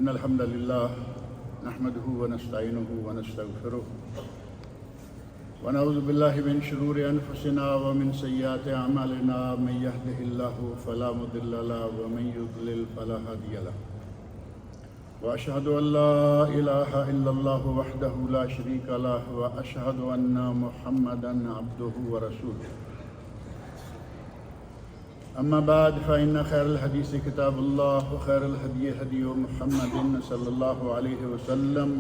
إن الحمد لله نحمده ونستعينه ونستغفره ونعوذ بالله من شرور أنفسنا ومن سيئات أعمالنا من يهده الله فلا مضل له ومن يضلل فلا هادي له وأشهد أن لا إله إلا الله وحده لا شريك له وأشهد أن محمدا عبده ورسوله أما بعد فإن خير الحديث كتاب الله وخير الهدي هدي محمد صلى الله عليه وسلم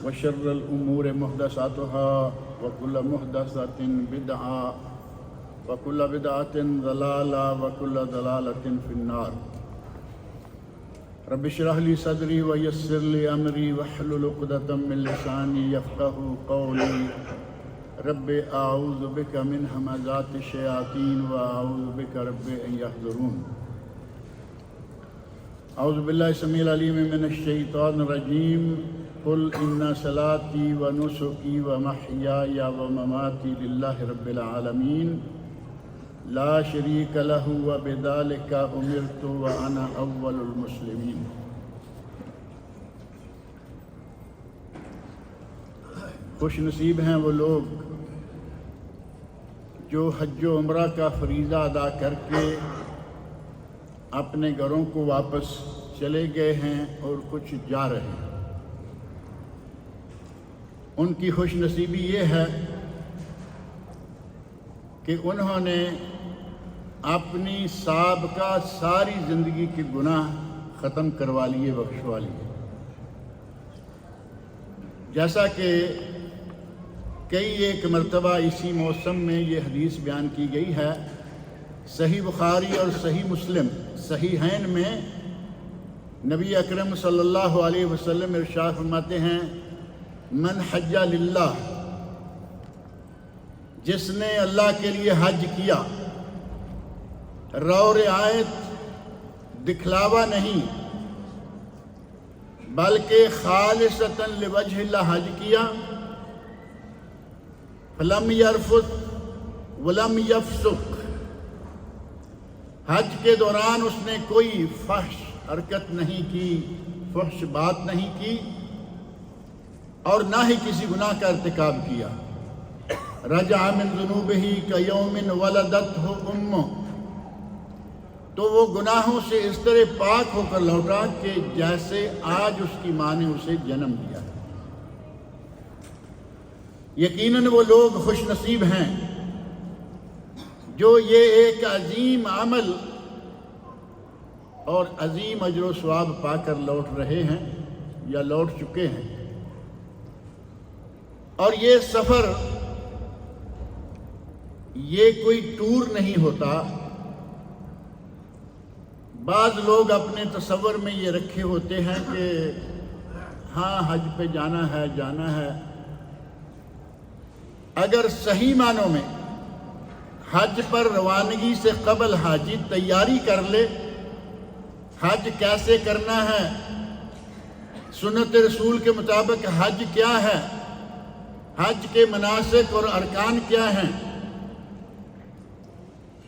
وشر الأمور محدثاتها وكل محدثة بدعة وكل بدعة ضلالة وكل ضلالة في النار رب اشرح لي صدري ويسر لي أمري واحلل عقدة من لساني يفقهوا قولي رب اعوذ بک من همزات الشیاطین واعوذ بک رب ان یحضرون اعوذ باللہ السمیع العلیم من الشیطان الرجیم قل ان صلاتي ونسكي ومحیای ومماتی للہ رب العالمین لا شریک له وبذلک امرت وانا اول المسلمین۔ خوش نصیب ہیں وہ لوگ جو حج و عمرہ کا فریضہ ادا کر کے اپنے گھروں کو واپس چلے گئے ہیں اور کچھ جا رہے ہیں۔ ان کی خوش نصیبی یہ ہے کہ انہوں نے اپنی سابقہ ساری زندگی کے گناہ ختم کروا لیے، بخشوا لیے۔ جیسا کہ کئی ایک مرتبہ اسی موسم میں یہ حدیث بیان کی گئی ہے، صحیح بخاری اور صحیح مسلم صحیحین میں نبی اکرم صلی اللہ علیہ وسلم ارشاد فرماتے ہیں من حج للہ، جس نے اللہ کے لیے حج کیا، رو رعایت دکھلاوا نہیں بلکہ خالصتاً لوجہ اللہ حج کیا، فلم یرفث ولم یفسق، حج کے دوران اس نے کوئی فحش حرکت نہیں کی، فحش بات نہیں کی اور نہ ہی کسی گناہ کا ارتکاب کیا، رجع من ذنوبہ کیوم ولدتہ امہ، تو وہ گناہوں سے اس طرح پاک ہو کر لوٹا کہ جیسے آج اس کی ماں نے اسے جنم دیا ہے۔ یقیناً وہ لوگ خوش نصیب ہیں جو یہ ایک عظیم عمل اور عظیم اجر و ثواب پا کر لوٹ رہے ہیں یا لوٹ چکے ہیں۔ اور یہ سفر یہ کوئی ٹور نہیں ہوتا۔ بعض لوگ اپنے تصور میں یہ رکھے ہوتے ہیں کہ ہاں حج پہ جانا ہے جانا ہے۔ اگر صحیح معنوں میں حج پر روانگی سے قبل حاجی تیاری کر لے، حج کیسے کرنا ہے، سنت رسول کے مطابق حج کیا ہے، حج کے مناسک اور ارکان کیا ہیں،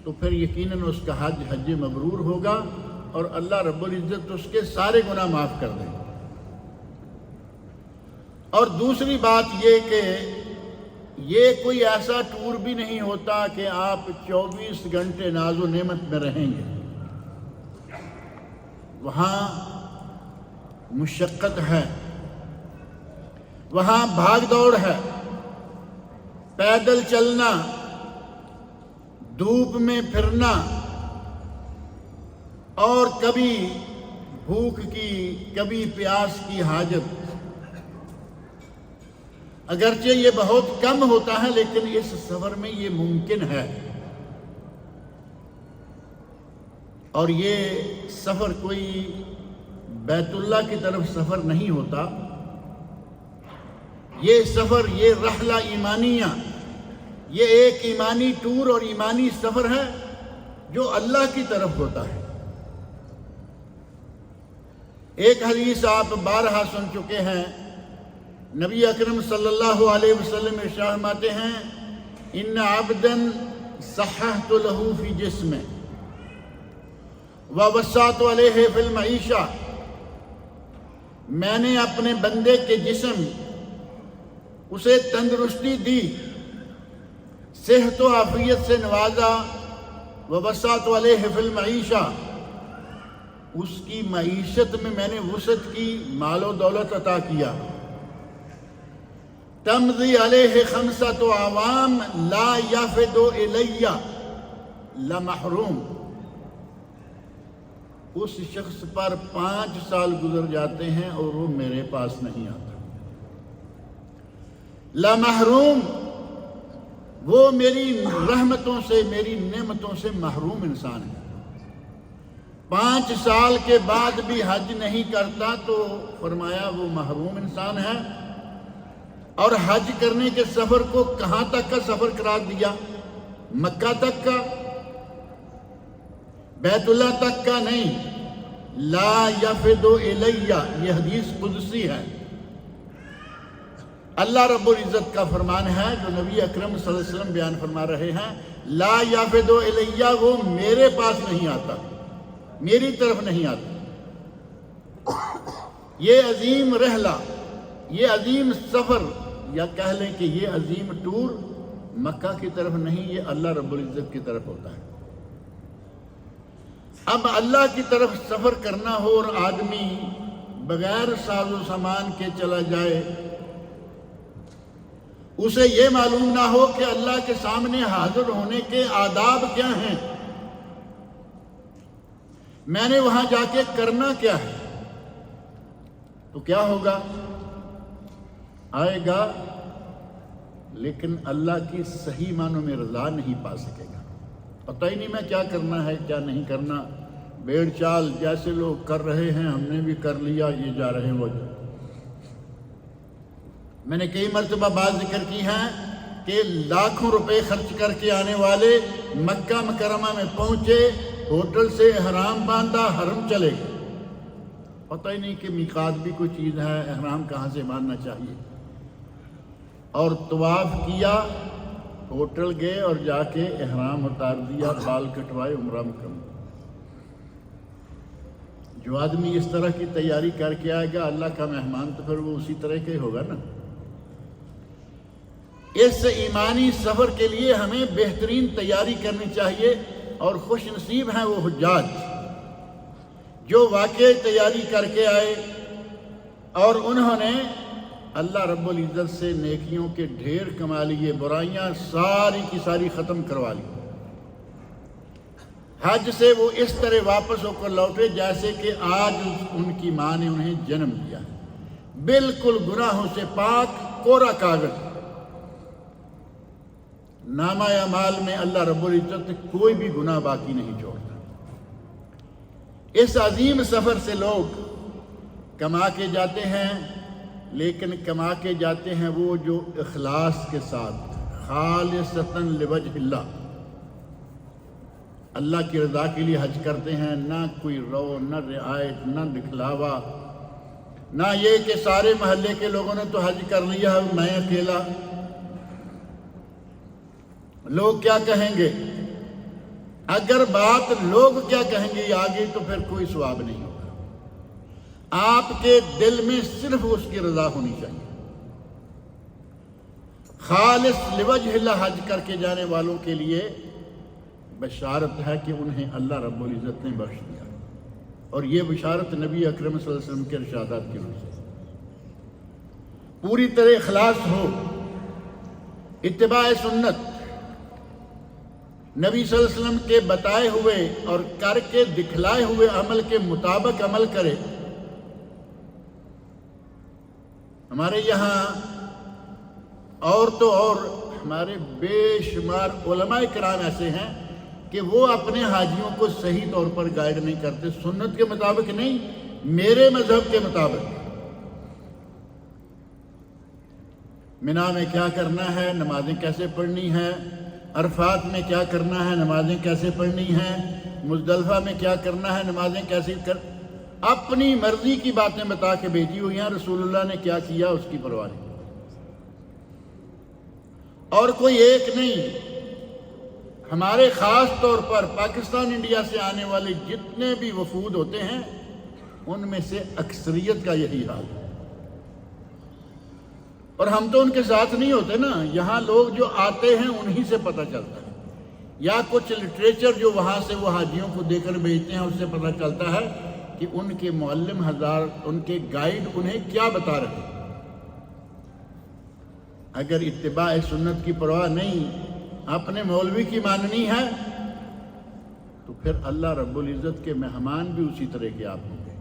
تو پھر یقیناً اس کا حج حج مبرور ہوگا اور اللہ رب العزت اس کے سارے گناہ معاف کر دیں گے۔ اور دوسری بات یہ کہ یہ کوئی ایسا ٹور بھی نہیں ہوتا کہ آپ 24 گھنٹے ناز و نعمت میں رہیں گے۔ وہاں مشقت ہے، وہاں بھاگ دوڑ ہے، پیدل چلنا، دھوپ میں پھرنا اور کبھی بھوک کی کبھی پیاس کی حاجت۔ اگرچہ یہ بہت کم ہوتا ہے لیکن اس سفر میں یہ ممکن ہے۔ اور یہ سفر کوئی بیت اللہ کی طرف سفر نہیں ہوتا، یہ سفر، یہ رحلہ ایمانیہ، یہ ایک ایمانی ٹور اور ایمانی سفر ہے جو اللہ کی طرف ہوتا ہے۔ ایک حدیث آپ بارہا سن چکے ہیں، نبی اکرم صلی اللہ علیہ وسلم ارشاد فرماتے ہیں ان عبدا صححت له فی جسمہ ووسعت علیہ فی المعیشہ میں نے اپنے بندے کے جسم اسے تندرستی دی، صحت و عافیت سے نوازا، ووسعت علیہ فی المعیشہ، اس کی معیشت میں میں نے وسعت کی، مال و دولت عطا کیا۔ تمضی علیہ خمسۃ اعوام لا یفد الی لمحروم، اس شخص پر 5 سال گزر جاتے ہیں اور وہ میرے پاس نہیں آتا۔ لمحروم، وہ میری رحمتوں سے، میری نعمتوں سے محروم انسان ہے۔ 5 سال کے بعد بھی حج نہیں کرتا تو فرمایا وہ محروم انسان ہے۔ اور حج کرنے کے سفر کو کہاں تک کا سفر قرار دیا؟ مکہ تک کا، بیت اللہ تک کا نہیں۔ لا یفد الی، یہ حدیث قدسی ہے، اللہ رب العزت کا فرمان ہے جو نبی اکرم صلی اللہ علیہ وسلم بیان فرما رہے ہیں۔ لا یفد الی، وہ میرے پاس نہیں آتا، میری طرف نہیں آتا۔ یہ عظیم رحلہ، یہ عظیم سفر، یا کہہ لیں کہ یہ عظیم ٹور مکہ کی طرف نہیں، یہ اللہ رب العزت کی طرف ہوتا ہے۔ اب اللہ کی طرف سفر کرنا ہو اور آدمی بغیر ساز و سامان کے چلا جائے، اسے یہ معلوم نہ ہو کہ اللہ کے سامنے حاضر ہونے کے آداب کیا ہیں، میں نے وہاں جا کے کرنا کیا ہے، تو کیا ہوگا؟ آئے گا لیکن اللہ کی صحیح معنوں میں رضا نہیں پا سکے گا۔ پتہ ہی نہیں میں کیا کرنا ہے کیا نہیں کرنا، بیڑ چال جیسے لوگ کر رہے ہیں ہم نے بھی کر لیا، یہ جا رہے ہیں وہ جا۔ میں نے کئی مرتبہ بات ذکر کی ہے کہ لاکھوں روپے خرچ کر کے آنے والے مکہ مکرمہ میں پہنچے، ہوٹل سے احرام باندھا، حرم چلے گئے، پتہ ہی نہیں کہ میقات بھی کوئی چیز ہے، احرام کہاں سے باندھنا چاہیے، اور طواف کیا، ہوٹل گئے اور جا کے احرام اتار دیا، بال کٹوائے، عمرہ مکمل۔ جو آدمی اس طرح کی تیاری کر کے آئے گا اللہ کا مہمان، تو پھر وہ اسی طرح کا ہی ہوگا نا۔ اس ایمانی سفر کے لیے ہمیں بہترین تیاری کرنی چاہیے، اور خوش نصیب ہیں وہ حجاج جو واقعی تیاری کر کے آئے اور انہوں نے اللہ رب العزت سے نیکیوں کے ڈھیر کما لیے، برائیاں ساری کی ساری ختم کروا لی۔ حج سے وہ اس طرح واپس ہو کر لوٹے جیسے کہ آج ان کی ماں نے انہیں جنم دیا، بالکل گناہوں سے پاک، کوڑا کاغذ۔ نامہ اعمال میں اللہ رب العزت کوئی بھی گناہ باقی نہیں چھوڑتا۔ اس عظیم سفر سے لوگ کما کے جاتے ہیں، لیکن کما کے جاتے ہیں وہ جو اخلاص کے ساتھ، خالصتاً لوجہ اللہ، اللہ کی رضا کے لیے حج کرتے ہیں، نہ کوئی رو، نہ رعایت، نہ دکھلاوا، نہ یہ کہ سارے محلے کے لوگوں نے تو حج کر لیا ہے میں اکیلا، لوگ کیا کہیں گے۔ اگر بات لوگ کیا کہیں گے آگے تو پھر کوئی ثواب نہیں ہوگا۔ آپ کے دل میں صرف اس کی رضا ہونی چاہیے۔ خالص لوجہ اللہ حج کر کے جانے والوں کے لیے بشارت ہے کہ انہیں اللہ رب العزت نے بخش دیا، اور یہ بشارت نبی اکرم صلی اللہ علیہ وسلم کے ارشادات کی روح سے۔ پوری طرح اخلاص ہو، اتباع سنت، نبی صلی اللہ علیہ وسلم کے بتائے ہوئے اور کر کے دکھلائے ہوئے عمل کے مطابق عمل کرے۔ ہمارے یہاں اور تو اور ہمارے بے شمار علماء کرام ایسے ہیں کہ وہ اپنے حاجیوں کو صحیح طور پر گائیڈ نہیں کرتے، سنت کے مطابق نہیں، میرے مذہب کے مطابق۔ منا میں کیا کرنا ہے، نمازیں کیسے پڑھنی ہے، عرفات میں کیا کرنا ہے، نمازیں کیسے پڑھنی ہیں، مزدلفہ میں کیا کرنا ہے، نمازیں کیسے اپنی مرضی کی باتیں بتا کے بھیجی ہوئی ہیں۔ رسول اللہ نے کیا کیا اس کی پرواہ نہیں، اور کوئی ایک نہیں۔ ہمارے خاص طور پر پاکستان انڈیا سے آنے والے جتنے بھی وفود ہوتے ہیں ان میں سے اکثریت کا یہی حال ہے۔ اور ہم تو ان کے ساتھ نہیں ہوتے نا، یہاں لوگ جو آتے ہیں انہی سے پتہ چلتا ہے، یا کچھ لٹریچر جو وہاں سے وہ حاجیوں کو دے کر بھیجتے ہیں اس سے پتہ چلتا ہے کہ ان کے معلم حضرات، ان کے گائیڈ انہیں کیا بتا رہے ہیں۔ اگر اتباع سنت کی پرواہ نہیں، اپنے مولوی کی ماننی ہے، تو پھر اللہ رب العزت کے مہمان بھی اسی طرح کے آپ ہوں گے۔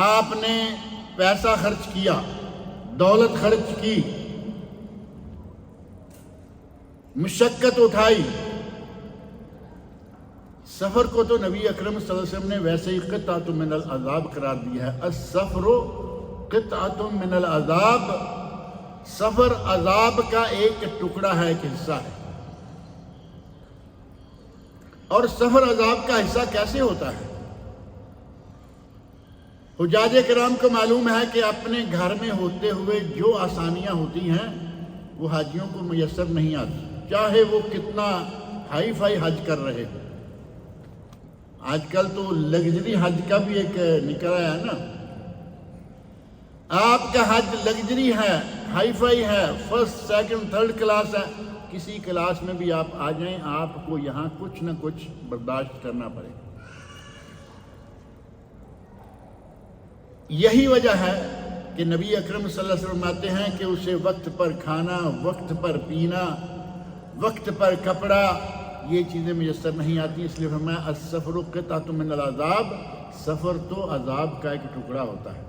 آپ نے پیسہ خرچ کیا، دولت خرچ کی، مشقت اٹھائی، سفر کو تو نبی اکرم صلی اللہ علیہ وسلم نے ویسے ہی قطعۃ من العذاب قرار دیا ہے۔ السفر قطعۃ من العذاب، سفر عذاب کا ایک ٹکڑا ہے، ایک حصہ ہے۔ اور سفر عذاب کا حصہ کیسے ہوتا ہے؟ حجاج کرام کو معلوم ہے کہ اپنے گھر میں ہوتے ہوئے جو آسانیاں ہوتی ہیں وہ حاجیوں کو میسر نہیں آتی، چاہے وہ کتنا ہائی فائی حج کر رہے ہو۔ آج کل تو لگژری حج کا بھی ایک نکل آیا ہے نا، آپ کا حج لگژری ہے، ہائی فائی ہے، فرسٹ سیکنڈ تھرڈ کلاس ہے، کسی کلاس میں بھی آپ آ جائیں، آپ کو یہاں کچھ نہ کچھ برداشت کرنا پڑے گا۔ یہی وجہ ہے کہ نبی اکرم صلی اللہ علیہ وسلم فرماتے ہیں کہ اسے وقت پر کھانا، وقت پر پینا، وقت پر کپڑا، یہ چیزیں میسر نہیں آتی، اس لیے فرمایا السفر قطعۃ من العذاب، سفر تو عذاب کا ایک ٹکڑا ہوتا ہے۔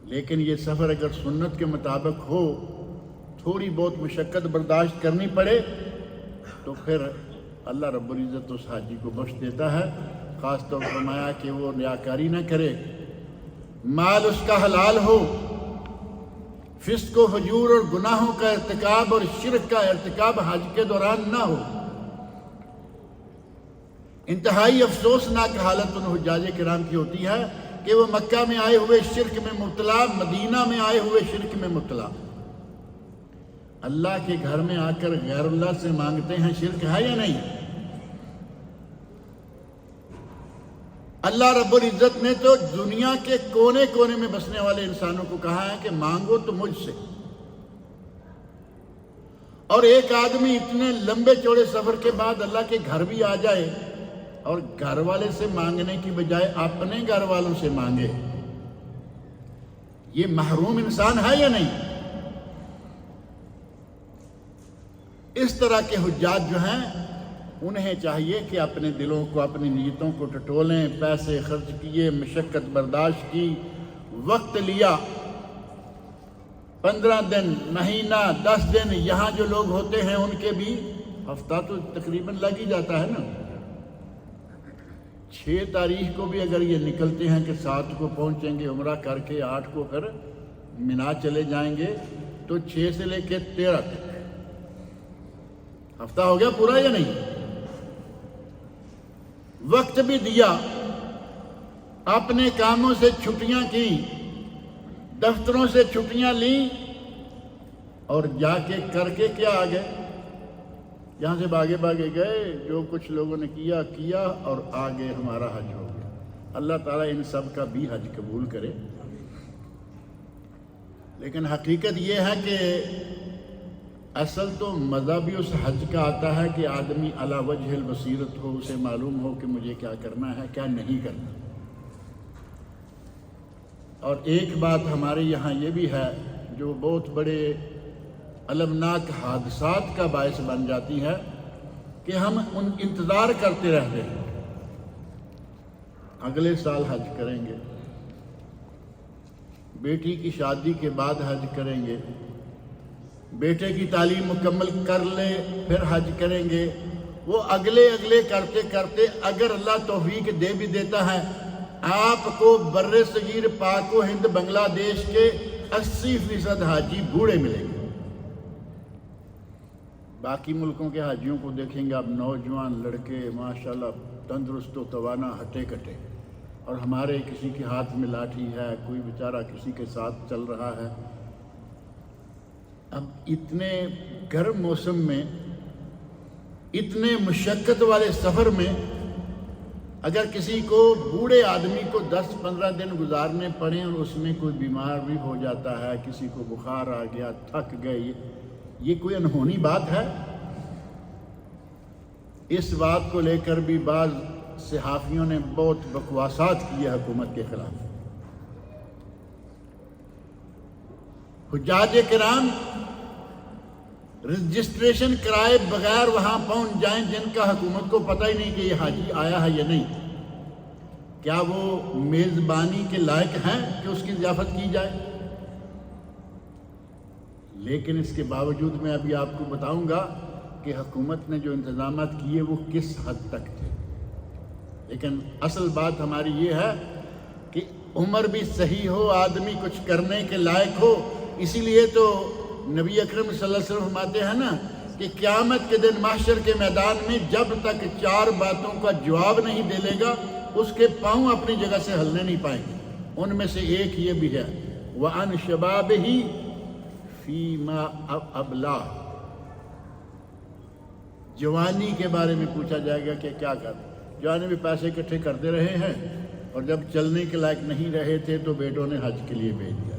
لیکن یہ سفر اگر سنت کے مطابق ہو، تھوڑی بہت مشقت برداشت کرنی پڑے، تو پھر اللہ رب العزت اس حاجی کو بخش دیتا ہے۔ خاص طور پر فرمایا کہ وہ ریاکاری نہ کرے، مال اس کا حلال ہو، فسق و فجور اور گناہوں کا ارتکاب اور شرک کا ارتکاب حج کے دوران نہ ہو۔ انتہائی افسوسناک حالت ان حجاج کرام کی ہوتی ہے کہ وہ مکہ میں آئے ہوئے شرک میں مبتلا، مدینہ میں آئے ہوئے شرک میں مبتلا، اللہ کے گھر میں آ کر غیر اللہ سے مانگتے ہیں، شرک ہے یا نہیں؟ اللہ رب العزت نے تو دنیا کے کونے کونے میں بسنے والے انسانوں کو کہا ہے کہ مانگو تو مجھ سے، اور ایک آدمی اتنے لمبے چوڑے سفر کے بعد اللہ کے گھر بھی آ جائے اور گھر والے سے مانگنے کی بجائے اپنے گھر والوں سے مانگے، یہ محروم انسان ہے یا نہیں؟ اس طرح کے حجاج جو ہیں انہیں چاہیے کہ اپنے دلوں کو، اپنی نیتوں کو ٹٹولیں، پیسے خرچ کیے، مشقت برداشت کی، وقت لیا، 15 دن، مہینہ، 10 دن، یہاں جو لوگ ہوتے ہیں ان کے بھی ہفتہ تو تقریباً لگ ہی جاتا ہے نا۔ 6 تاریخ کو بھی اگر یہ نکلتے ہیں کہ 7 کو پہنچیں گے عمرہ کر کے، 8 کو پھر مینا چلے جائیں گے، تو 6 سے لے کے 13 تک ہفتہ ہو گیا پورا یا نہیں؟ وقت بھی دیا، اپنے کاموں سے چھٹیاں کی، دفتروں سے چھٹیاں لیں، اور جا کے کر کے کیا آ گئے؟ یہاں سے بھاگے گئے، جو کچھ لوگوں نے کیا اور آگے ہمارا حج ہو گیا۔ اللہ تعالیٰ ان سب کا بھی حج قبول کرے۔ لیکن حقیقت یہ ہے کہ اصل تو مزہ بھی اس حج کا آتا ہے کہ آدمی علی وجہ البصیرت ہو، اسے معلوم ہو کہ مجھے کیا کرنا ہے، کیا نہیں کرنا۔ اور ایک بات ہمارے یہاں یہ بھی ہے جو بہت بڑے المناک حادثات کا باعث بن جاتی ہے کہ ہم انتظار کرتے رہتے ہیں، اگلے سال حج کریں گے، بیٹی کی شادی کے بعد حج کریں گے، بیٹے کی تعلیم مکمل کر لے پھر حج کریں گے۔ وہ اگلے کرتے کرتے اگر اللہ توفیق دے بھی دیتا ہے، آپ کو بر صغیر پاک و ہند بنگلہ دیش کے 80% حاجی بوڑھے ملیں گے۔ باقی ملکوں کے حاجیوں کو دیکھیں گے آپ، نوجوان لڑکے ماشاءاللہ تندرست و توانا، ہٹے کٹے، اور ہمارے کسی کے ہاتھ میں لاٹھی ہے، کوئی بیچارہ کسی کے ساتھ چل رہا ہے۔ اب اتنے گرم موسم میں، اتنے مشقت والے سفر میں اگر کسی کو بوڑھے آدمی کو 10-15 دن گزارنے پڑیں اور اس میں کوئی بیمار بھی ہو جاتا ہے، کسی کو بخار آ گیا، تھک گئے، یہ کوئی انہونی بات ہے؟ اس بات کو لے کر بھی بعض صحافیوں نے بہت بکواسات کی ہے حکومت کے خلاف۔ حجاج کرام رجسٹریشن کرائے بغیر وہاں پہنچ جائیں، جن کا حکومت کو پتہ ہی نہیں کہ یہ حاجی آیا ہے یا نہیں، کیا وہ میزبانی کے لائق ہیں کہ اس کی ضیافت کی جائے؟ لیکن اس کے باوجود میں ابھی آپ کو بتاؤں گا کہ حکومت نے جو انتظامات کیے وہ کس حد تک تھے۔ لیکن اصل بات ہماری یہ ہے کہ عمر بھی صحیح ہو، آدمی کچھ کرنے کے لائق ہو۔ اسی لیے تو نبی اکرم صلی اللہ علیہ وسلم فرماتے ہیں نا کہ قیامت کے دن محشر کے میدان میں جب تک 4 باتوں کا جواب نہیں دے لے گا، اس کے پاؤں اپنی جگہ سے ہلنے نہیں پائیں گے۔ ان میں سے ایک یہ بھی ہے وَعَنْ شَبَابِهِ فِي مَا أَبْلَاهُ، جوانی کے بارے میں پوچھا جائے گا کہ کیا کر جوانی میں پیسے اکٹھے کرتے رہے ہیں اور جب چلنے کے لائق نہیں رہے تھے تو بیٹوں نے حج کے لیے بھیج دیا۔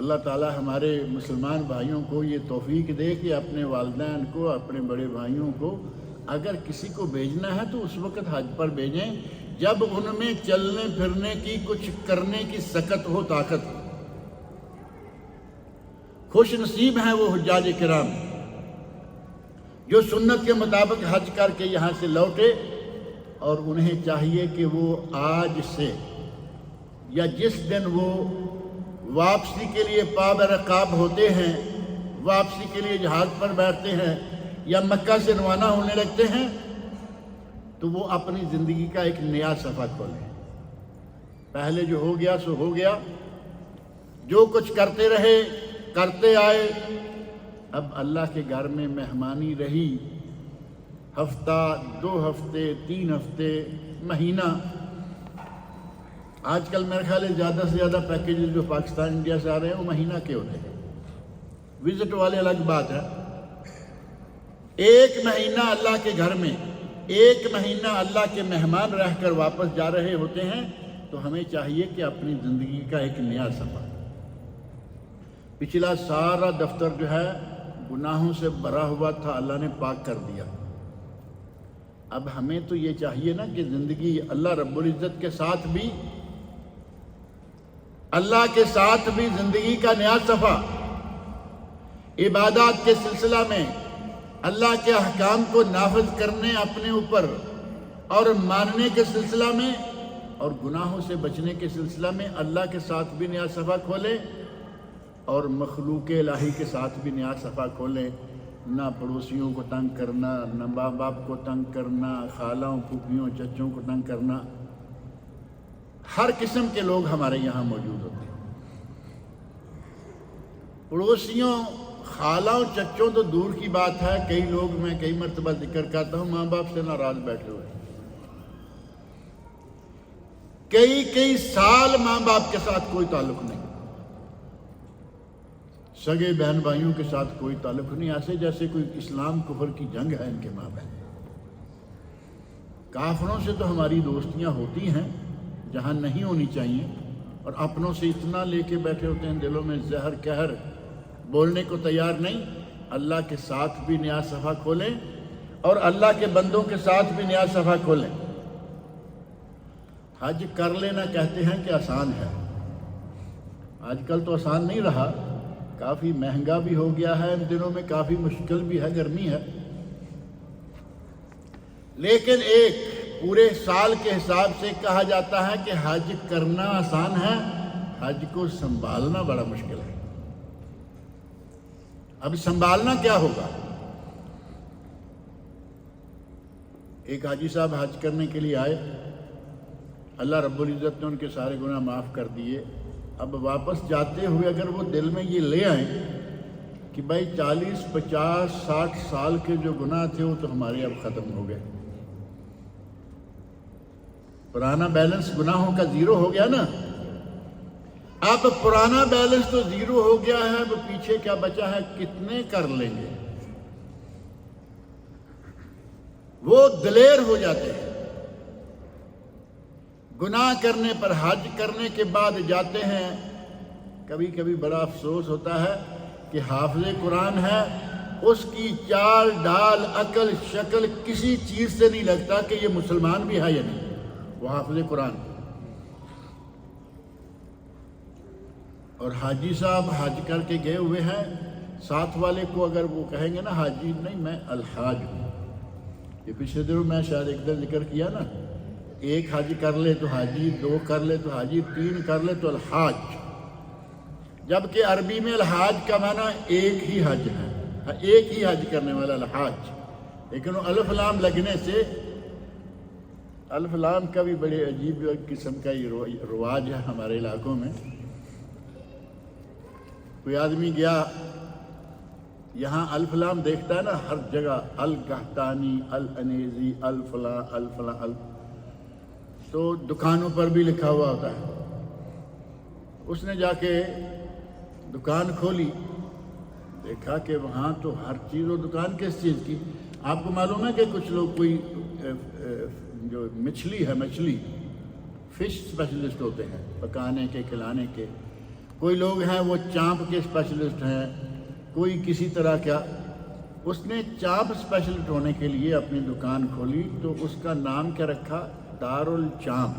اللہ تعالی ہمارے مسلمان بھائیوں کو یہ توفیق دے کہ اپنے والدین کو، اپنے بڑے بھائیوں کو اگر کسی کو بھیجنا ہے تو اس وقت حج پر بھیجیں جب ان میں چلنے پھرنے کی، کچھ کرنے کی سکت ہو، طاقت ہو۔ خوش نصیب ہیں وہ حجاج کرام جو سنت کے مطابق حج کر کے یہاں سے لوٹے، اور انہیں چاہیے کہ وہ آج سے یا جس دن وہ واپسی کے لیے پاب رقاب ہوتے ہیں، واپسی کے لیے جہاز پر بیٹھتے ہیں یا مکہ سے روانہ ہونے لگتے ہیں، تو وہ اپنی زندگی کا ایک نیا صفحہ کھولیں۔ پہلے جو ہو گیا سو ہو گیا، جو کچھ کرتے رہے کرتے آئے، اب اللہ کے گھر میں مہمانی رہی، ہفتہ، 2 ہفتے، 3 ہفتے، مہینہ۔ آج کل میرے خیال ہے زیادہ سے زیادہ پیکیجز جو پاکستان انڈیا سے آ رہے ہیں وہ مہینہ کے ہوتے ہیں، وزٹ والے الگ بات ہے۔ 1 مہینہ اللہ کے گھر میں، 1 مہینہ اللہ کے مہمان رہ کر واپس جا رہے ہوتے ہیں، تو ہمیں چاہیے کہ اپنی زندگی کا ایک نیا صفحہ۔ پچھلا سارا دفتر جو ہے گناہوں سے بھرا ہوا تھا، اللہ نے پاک کر دیا۔ اب ہمیں تو یہ چاہیے نا کہ زندگی اللہ رب العزت کے ساتھ بھی، اللہ کے ساتھ بھی زندگی کا نیا صفحہ، عبادات کے سلسلہ میں اللہ کے احکام کو نافذ کرنے اپنے اوپر اور ماننے کے سلسلہ میں، اور گناہوں سے بچنے کے سلسلہ میں اللہ کے ساتھ بھی نیا صفحہ کھولیں، اور مخلوق الہی کے ساتھ بھی نیا صفحہ کھولیں۔ نہ پڑوسیوں کو تنگ کرنا، نہ ماں باپ کو تنگ کرنا، خالاؤں پھوپھیوں چچوں کو تنگ کرنا۔ ہر قسم کے لوگ ہمارے یہاں موجود ہوتے ہیں، پڑوسیوں، خالاؤں چچوں تو دور کی بات ہے، کئی لوگ، میں کئی مرتبہ ذکر کرتا ہوں، ماں باپ سے ناراض بیٹھے ہوئے، کئی سال ماں باپ کے ساتھ کوئی تعلق نہیں، سگے بہن بھائیوں کے ساتھ کوئی تعلق نہیں، ایسے جیسے کوئی اسلام کفر کی جنگ ہے ان کے ماں بہن۔ کافروں سے تو ہماری دوستیاں ہوتی ہیں جہاں نہیں ہونی چاہیے، اور اپنوں سے اتنا لے کے بیٹھے ہوتے ہیں، دلوں میں زہر قہر، بولنے کو تیار نہیں۔ اللہ کے ساتھ بھی نیا صفحہ کھولیں اور اللہ کے بندوں کے ساتھ بھی نیا صفحہ کھولیں۔ حج کر لینا کہتے ہیں کہ آسان ہے، آج کل تو آسان نہیں رہا، کافی مہنگا بھی ہو گیا ہے، ان دنوں میں کافی مشکل بھی ہے، گرمی ہے۔ لیکن ایک پورے سال کے حساب سے کہا جاتا ہے کہ حج کرنا آسان ہے، حج کو سنبھالنا بڑا مشکل ہے۔ اب سنبھالنا کیا ہوگا؟ ایک حاجی صاحب حج کرنے کے لیے آئے، اللہ رب العزت نے ان کے سارے گناہ معاف کر دیے۔ اب واپس جاتے ہوئے اگر وہ دل میں یہ لے آئیں کہ بھائی 40 50 60 سال کے جو گناہ تھے وہ تو ہمارے اب ختم ہو گئے، پرانا بیلنس گناہوں کا زیرو ہو گیا نا، اب پرانا بیلنس تو زیرو ہو گیا ہے، اب پیچھے کیا بچا ہے، کتنے کر لیں گے؟ وہ دلیر ہو جاتے ہیں۔ گناہ کرنے پر حج کرنے کے بعد جاتے ہیں، کبھی کبھی بڑا افسوس ہوتا ہے کہ حافظ قرآن ہے، اس کی چال ڈال عقل شکل کسی چیز سے نہیں لگتا کہ یہ مسلمان بھی ہے یا نہیں، وہ حافظ قرآن۔ اور حاجی صاحب حج کر کے گئے ہوئے ہیں، ساتھ والے کو اگر وہ کہیں گے نا حاجی نہیں میں الحاج ہوں، یہ پچھلے دنوں میں شاید ایک دن ذکر کیا نا، ایک حج کر لے تو حاجی، دو کر لے تو حاجی، تین کر لے تو الحاج، جبکہ عربی میں الحاج کا معنی ایک ہی حج ہے، ایک ہی حج کرنے والا الحاج، لیکن وہ الف لام لگنے سے، الف لام کا بھی بڑے عجیب قسم کا یہ رواج ہے ہمارے علاقوں میں۔ کوئی آدمی گیا، یہاں الف لام دیکھتا ہے نا ہر جگہ، القحطانی، الانیزی، الفلاں الفلاں تو دکانوں پر بھی لکھا ہوا ہوتا ہے۔ اس نے جا کے دکان کھولی، دیکھا کہ وہاں تو ہر چیز، وہ دکان کس چیز کی؟ آپ کو معلوم ہے کہ کچھ لوگ کوئی جو مچھلی ہے، مچھلی فش اسپیشلسٹ ہوتے ہیں پکانے کے کھلانے کے، کوئی لوگ ہیں وہ چانپ کے اسپیشلسٹ ہیں، کوئی کسی طرح کیا۔ اس نے چانپ اسپیشلسٹ ہونے کے لیے اپنی دکان کھولی تو اس کا نام کیا رکھا؟ دار الچانپ۔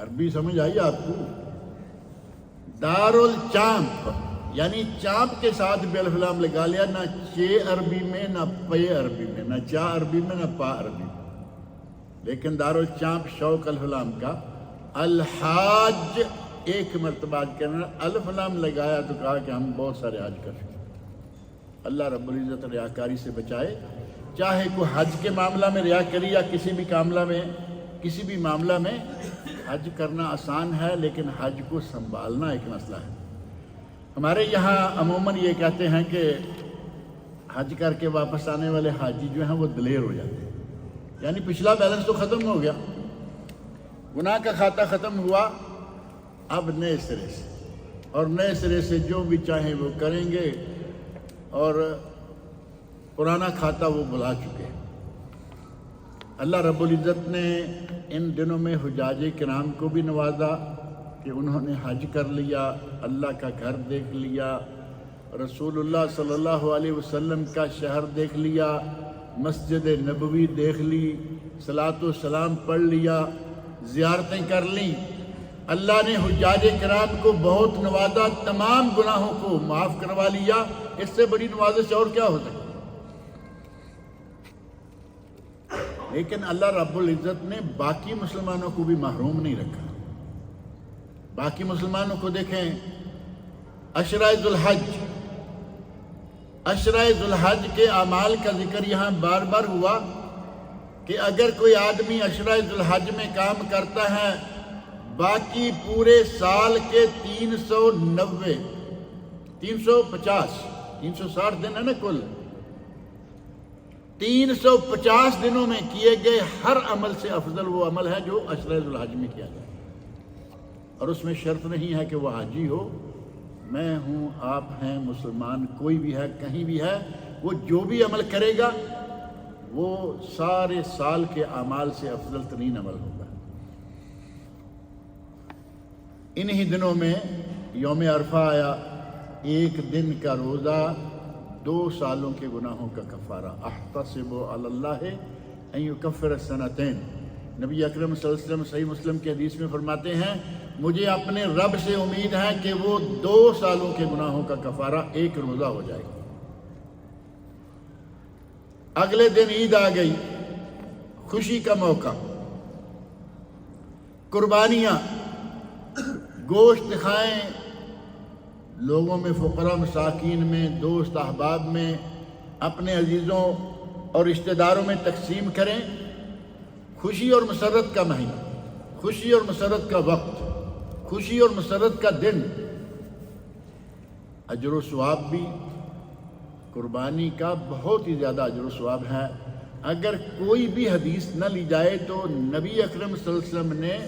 عربی سمجھ آئی آپ کو؟ دار الچانپ، یعنی چانپ کے ساتھ بھی الف لام لگا لیا، نہ چے عربی میں، نہ پے عربی میں، نہ چا عربی میں، نہ پا عربی میں، لیکن دار الچانپ شوق الف لام کا۔ الحاج ایک مرتبہ کرنا، الف لام لگایا تو کہا کہ ہم بہت سارے حج کر چکے۔ اللہ رب العزت ریاکاری سے بچائے، چاہے کوئی حج کے معاملہ میں ریاکاری یا کسی بھی معاملہ میں حج کرنا آسان ہے، لیکن حج کو سنبھالنا ایک مسئلہ ہے۔ ہمارے یہاں عموماً یہ کہتے ہیں کہ حج کر کے واپس آنے والے حاجی جو ہیں وہ دلیر ہو جاتے ہیں، یعنی پچھلا بیلنس تو ختم ہو گیا، گناہ کا کھاتا ختم ہوا، اب نئے سرے سے، اور نئے سرے سے جو بھی چاہیں وہ کریں گے، اور پرانا کھاتا وہ بھلا چکے ہیں۔ اللہ رب العزت نے ان دنوں میں حجاج کرام کو بھی نوازا کہ انہوں نے حج کر لیا، اللہ کا گھر دیکھ لیا، رسول اللہ صلی اللہ علیہ وسلم کا شہر دیکھ لیا، مسجد نبوی دیکھ لی، صلاۃ و سلام پڑھ لیا، زیارتیں کر لیں۔ اللہ نے حجاج کرام کو بہت نوازا، تمام گناہوں کو معاف کروا لیا، اس سے بڑی نوازش اور کیا ہو سکتی؟ لیکن اللہ رب العزت نے باقی مسلمانوں کو بھی محروم نہیں رکھا۔ باقی مسلمانوں کو دیکھیں، عشرہ ذو الحج کے اعمال کا ذکر یہاں بار بار ہوا کہ اگر کوئی آدمی عشرہ ذو الحج میں کام کرتا ہے، باقی پورے سال کے 360 دن ہے نا کل، 350 دنوں میں کیے گئے ہر عمل سے افضل وہ عمل ہے جو عشرہ ذو الحج میں کیا جائے، اور اس میں شرط نہیں ہے کہ وہ حاجی ہو، میں ہوں، آپ ہیں، مسلمان کوئی بھی ہے، کہیں بھی ہے، وہ جو بھی عمل کرے گا وہ سارے سال کے اعمال سے افضل ترین عمل ہوگا۔ انہی دنوں میں یوم عرفہ آیا، ایک دن کا روزہ 2 سالوں کے گناہوں کا کفارہ۔ احتسب علی اللہ ان یکفر السنتین، نبی اکرم صلی اللہ علیہ وسلم صحیح مسلم کی حدیث میں فرماتے ہیں، مجھے اپنے رب سے امید ہے کہ وہ 2 سالوں کے گناہوں کا کفارہ ایک روزہ ہو جائے گا۔ اگلے دن عید آ گئی، خوشی کا موقع، قربانیاں، گوشت کھائیں، لوگوں میں، فقراء مساکین میں، دوست احباب میں، اپنے عزیزوں اور رشتہ داروں میں تقسیم کریں۔ خوشی اور مسرت کا مہینہ، خوشی اور مسرت کا وقت، خوشی اور مسرت کا دن، اجر و ثواب بھی قربانی کا بہت ہی زیادہ اجر و ثواب ہے۔ اگر کوئی بھی حدیث نہ لی جائے تو نبی اکرم صلی اللہ علیہ وسلم نے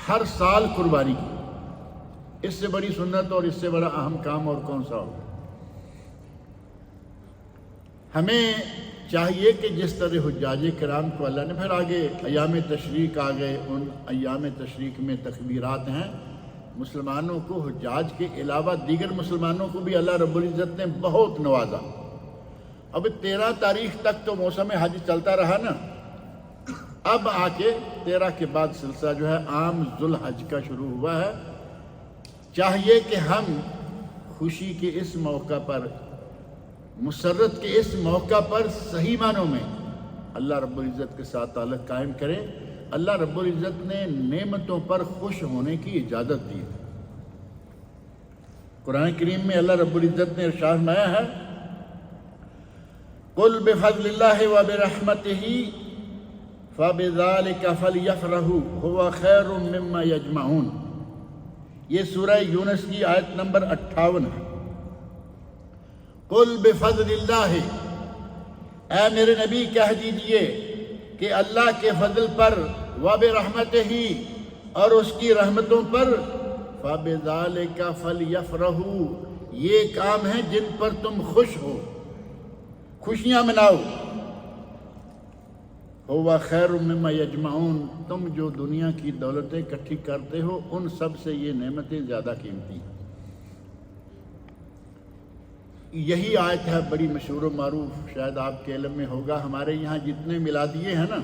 ہر سال قربانی کی، اس سے بڑی سنت اور اس سے بڑا اہم کام اور کون سا ہوگا؟ ہمیں چاہیے کہ جس طرح حجاج کرام کو اللہ نے، پھر آگے ایام تشریق آ گئے، ان ایام تشریق میں تکبیرات ہیں، مسلمانوں کو حجاج کے علاوہ دیگر مسلمانوں کو بھی اللہ رب العزت نے بہت نوازا۔ اب 13 تاریخ تک تو موسم حج چلتا رہا نا، اب آ کے 13 کے بعد سلسلہ جو ہے عام ذوالحج کا شروع ہوا ہے۔ چاہیے کہ ہم خوشی کے اس موقع پر، مسرت کے اس موقع پر صحیح معنوں میں اللہ رب العزت کے ساتھ تعلق قائم کریں۔ اللہ رب العزت نے نعمتوں پر خوش ہونے کی اجازت دی ہے۔ قرآن کریم میں اللہ رب العزت نے ارشاد فرمایا ہے، قُلْ بِفَضْلِ اللَّهِ وَبِرَحْمَتِهِ فَبِذَلِكَ فَلْيَفْرَحُوا هُوَ خَيْرٌ مِّمَّا يَجْمَعُونَ۔ یہ سورہ یونس کی آیت نمبر 58 ہے۔ قُلْ بِفَضْلِ اللَّهِ، اے میرے نبی کہہ دیجئے کہ اللہ کے فضل پر، وَبِرَحْمَتِهِ، اور اس کی رحمتوں پر، فَبِذَلِكَ فَلْيَفْرَحُوا، یہ کام ہیں جن پر تم خوش ہو، خوشیاں مناؤ۔ هُوَ خَيْرٌ مِّمَّا يَجْمَعُونَ، تم جو دنیا کی دولتیں اکٹھی کرتے ہو ان سب سے یہ نعمتیں زیادہ قیمتی ہیں۔ یہی آیت ہے بڑی مشہور و معروف، شاید آپ کے علم میں ہوگا۔ ہمارے یہاں جتنے میلادیے ہیں نا،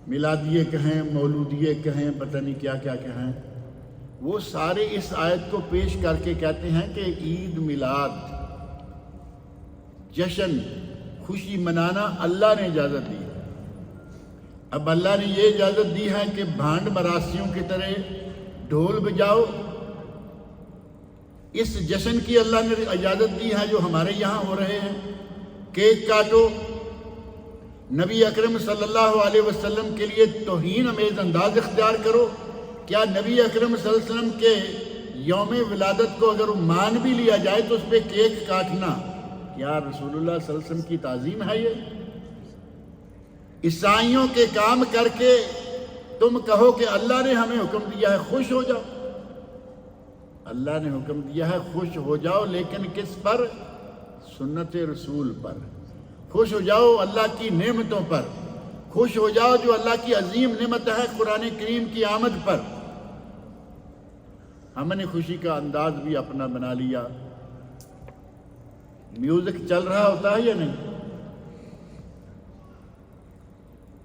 میلادیے کہیں، مولودیے کہیں، پتہ نہیں کیا کیا کہیں، وہ سارے اس آیت کو پیش کر کے کہتے ہیں کہ عید میلاد، جشن، خوشی منانا اللہ نے اجازت دی ہے۔ اب اللہ نے یہ اجازت دی ہے کہ بھانڈ مراسیوں کی طرح ڈھول بجاؤ، اس جشن کی اللہ نے اجازت دی ہے جو ہمارے یہاں ہو رہے ہیں۔ کیک کاٹو، نبی اکرم صلی اللہ علیہ وسلم کے لیے توہین امیز انداز اختیار کرو۔ کیا نبی اکرم صلی اللہ علیہ وسلم کے یوم ولادت کو اگر مان بھی لیا جائے تو اس پہ کیک کاٹنا کیا رسول اللہ صلی اللہ علیہ وسلم کی تعظیم ہے؟ یہ عیسائیوں کے کام کر کے تم کہو کہ اللہ نے ہمیں حکم دیا ہے خوش ہو جاؤ۔ اللہ نے حکم دیا ہے خوش ہو جاؤ، لیکن کس پر؟ سنت رسول پر۔ خوش ہو جاؤ اللہ کی نعمتوں پر، خوش ہو جاؤ جو اللہ کی عظیم نعمت ہے قرآن کریم کی آمد پر۔ ہم نے خوشی کا انداز بھی اپنا بنا لیا۔ میوزک چل رہا ہوتا ہے یا نہیں؟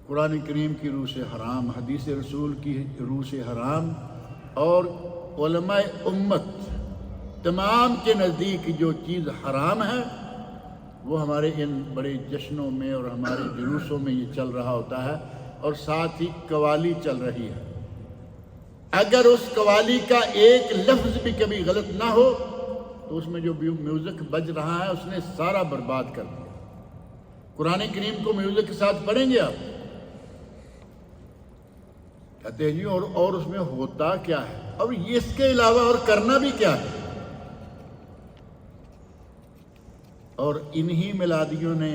قرآن کریم کی روح سے حرام، حدیث رسول کی روح سے حرام، اور علماء امت تمام کے نزدیک جو چیز حرام ہے وہ ہمارے ان بڑے جشنوں میں اور ہمارے جلوسوں میں یہ چل رہا ہوتا ہے، اور ساتھ ہی قوالی چل رہی ہے۔ اگر اس قوالی کا ایک لفظ بھی کبھی غلط نہ ہو تو اس میں جو میوزک بج رہا ہے اس نے سارا برباد کر دیا۔ قرآن کریم کو میوزک کے ساتھ پڑھیں گے آپ؟ کہتے ہیں جی اور اس میں ہوتا کیا ہے، اور یہ اس کے علاوہ اور کرنا بھی کیا ہے؟ اور انہی میلادیوں نے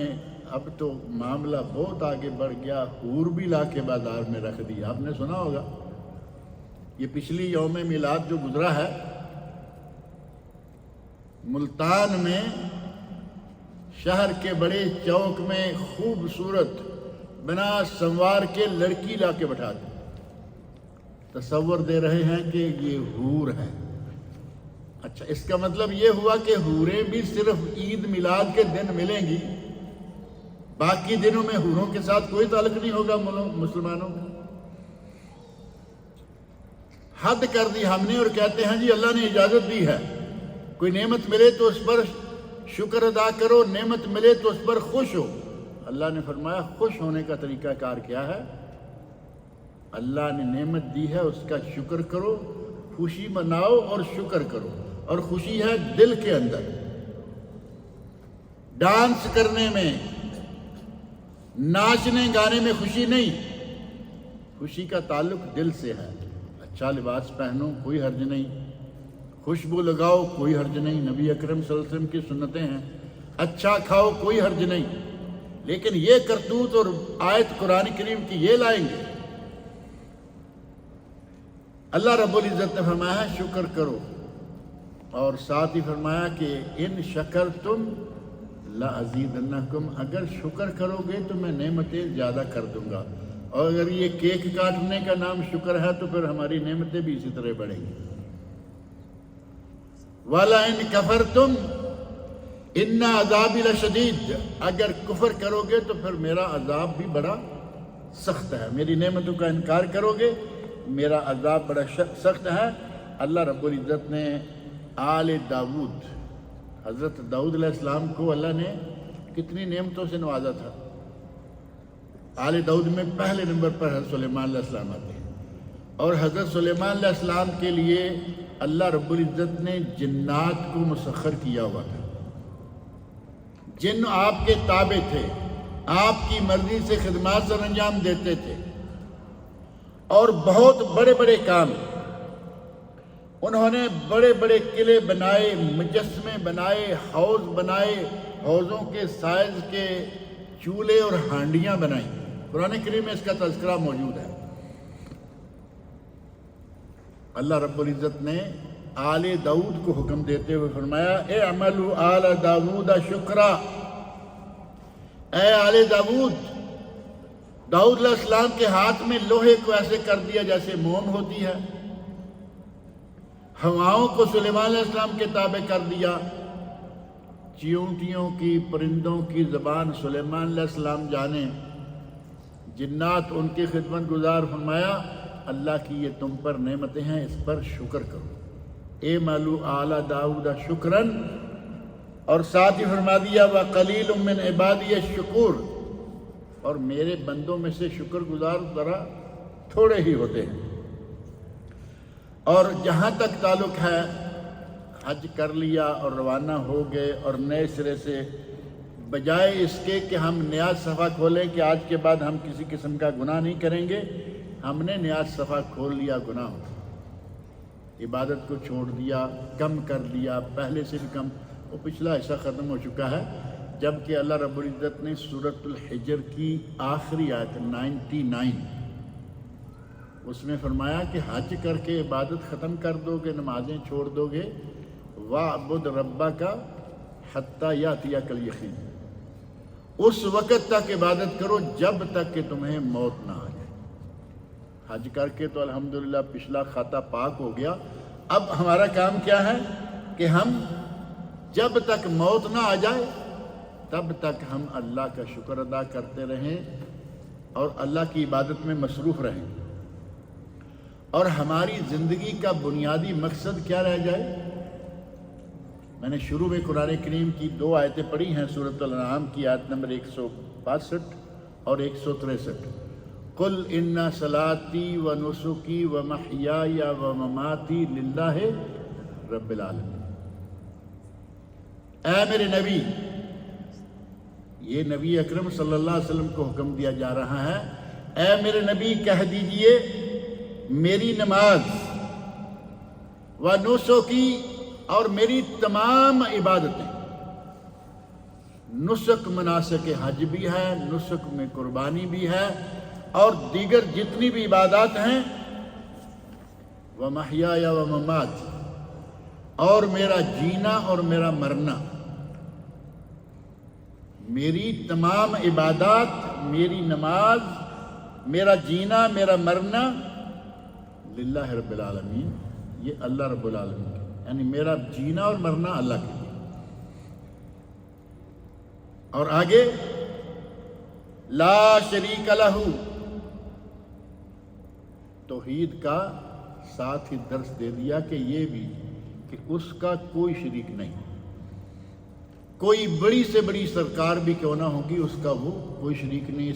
اب تو معاملہ بہت آگے بڑھ گیا، حور بھی لا کے بازار میں رکھ دی۔ آپ نے سنا ہوگا یہ پچھلی یوم میلاد جو گزرا ہے، ملتان میں شہر کے بڑے چوک میں خوبصورت بنا سنوار کے لڑکی لا کے بٹھا دی، تصور دے رہے ہیں کہ یہ حور ہے۔ اچھا، اس کا مطلب یہ ہوا کہ حوریں بھی صرف عید میلاد کے دن ملیں گی، باقی دنوں میں حوروں کے ساتھ کوئی تعلق نہیں ہوگا مسلمانوں کا؟ حد کر دی ہم نے، اور کہتے ہیں جی اللہ نے اجازت دی ہے، کوئی نعمت ملے تو اس پر شکر ادا کرو، نعمت ملے تو اس پر خوش ہو۔ اللہ نے فرمایا خوش ہونے کا طریقہ کار کیا ہے؟ اللہ نے نعمت دی ہے اس کا شکر کرو، خوشی مناؤ اور شکر کرو، اور خوشی ہے دل کے اندر، ڈانس کرنے میں، ناچنے گانے میں خوشی نہیں، خوشی کا تعلق دل سے ہے۔ اچھا لباس پہنو، کوئی حرج نہیں، خوشبو لگاؤ، کوئی حرج نہیں، نبی اکرم صلی اللہ علیہ وسلم کی سنتیں ہیں، اچھا کھاؤ، کوئی حرج نہیں، لیکن یہ کرتوت اور آیت قرآن کریم کی یہ لائیں گے؟ اللہ رب العزت نے فرمایا ہے شکر کرو، اور ساتھ ہی فرمایا کہ ان شکر تم لَأَزِيدَنَّكُمْ، اگر شکر کرو گے تو میں نعمتیں زیادہ کر دوں گا، اور اگر یہ کیک کاٹنے کا نام شکر ہے تو پھر ہماری نعمتیں بھی اسی طرح بڑھیں گی۔ وَلَئِن كَفَرْتُمْ إِنَّ عَذَابِي لَشَدِيدٌ، اگر کفر کرو گے تو پھر میرا عذاب بھی بڑا سخت ہے، میری نعمتوں کا انکار کرو گے میرا عذاب بڑا سخت ہے۔ اللہ رب العزت نے آل داود، حضرت داؤد علیہ السلام کو اللہ نے کتنی نعمتوں سے نوازا تھا۔ آل داؤد میں پہلے نمبر پر حضرت سلیمان علیہ السلام آتے ہیں، اور حضرت سلیمان علیہ السلام کے لیے اللہ رب العزت نے جنات کو مسخر کیا ہوا تھا۔ جن آپ کے تابع تھے، آپ کی مرضی سے خدمات سر انجام دیتے تھے، اور بہت بڑے بڑے کام، انہوں نے بڑے بڑے قلعے بنائے، مجسمے بنائے، حوض بنائے، حوضوں کے سائز کے چولہے اور ہانڈیاں بنائیں۔ قرآن کریم میں اس کا تذکرہ موجود ہے۔ اللہ رب العزت نے آل داؤد کو حکم دیتے ہوئے فرمایا اعملوا آل داؤد شکرا، اے آل داؤد، داؤد علیہ السلام کے ہاتھ میں لوہے کو ایسے کر دیا جیسے موم ہوتی ہے، ہواؤں کو سلیمان علیہ السلام کے تابع کر دیا، چیونٹیوں کی، پرندوں کی زبان سلیمان علیہ السلام جانے، جنات ان کی خدمت گزار، فرمایا اللہ کی یہ تم پر نعمتیں ہیں، اس پر شکر کرو۔ اعملوا آل داؤد شکراً، اور ساتھ ہی فرما دیا وَقَلِيلٌ مِّنْ عِبَادِيَ الشُّكُورُ، اور میرے بندوں میں سے شکر گزار ذرا تھوڑے ہی ہوتے ہیں۔ اور جہاں تک تعلق ہے حج کر لیا اور روانہ ہو گئے، اور نئے سرے سے، بجائے اس کے کہ ہم نیا صفحہ کھولیں کہ آج کے بعد ہم کسی قسم کا گناہ نہیں کریں گے، ہم نے نیا صفحہ کھول لیا گناہ، عبادت کو چھوڑ دیا، کم کر دیا، پہلے سے بھی کم، وہ پچھلا حصہ ختم ہو چکا ہے، جبکہ اللہ رب العزت نے سورۃ الحجر کی آخری آیت 99 اس میں فرمایا کہ حج کر کے عبادت ختم کر دو گے، نمازیں چھوڑ دو گے، وَاعْبُدْ رَبَّكَ حَتَّى يَأْتِيَكَ الْيَقِينُ، اس وقت تک عبادت کرو جب تک کہ تمہیں موت نہ آ جائے۔ حج کر کے تو الحمدللہ پچھلا خطا پاک ہو گیا، اب ہمارا کام کیا ہے کہ ہم جب تک موت نہ آ جائے تب تک ہم اللہ کا شکر ادا کرتے رہیں اور اللہ کی عبادت میں مصروف رہیں، اور ہماری زندگی کا بنیادی مقصد کیا رہ جائے۔ میں نے شروع میں قرآن کریم کی 2 آیتیں پڑھی ہیں، سورۃ الانعام کی آیت نمبر 162 اور 163، قُلْ إِنَّ صَلَاتِي وَنُسُكِي وَمَحْيَايَ وَمَمَاتِي لِلَّهِ رَبِّ الْعَالَمِينَ، اے میرے نبی، یہ نبی اکرم صلی اللہ علیہ وسلم کو حکم دیا جا رہا ہے، اے میرے نبی کہہ دیجئے میری نماز، وَنُسُكِي، اور میری تمام عبادتیں، نسک مناسک حج بھی ہے، نسک میں قربانی بھی ہے، اور دیگر جتنی بھی عبادات ہیں، وَمَحْيَايَ وَمَمَاتِي، اور میرا جینا اور میرا مرنا، میری تمام عبادات، میری نماز، میرا جینا، میرا مرنا للہ رب العالمین، یہ اللہ رب العالمین کا، یعنی میرا جینا اور مرنا اللہ کے لیے۔ اور آگے لا شریک لہ، توحید کا ساتھ ہی درس دے دیا کہ یہ بھی کہ اس کا کوئی شریک نہیں، کوئی بڑی سے بڑی سرکار بھی کیوں نہ ہوگی اس کا وہ کوئی شریک نہیں،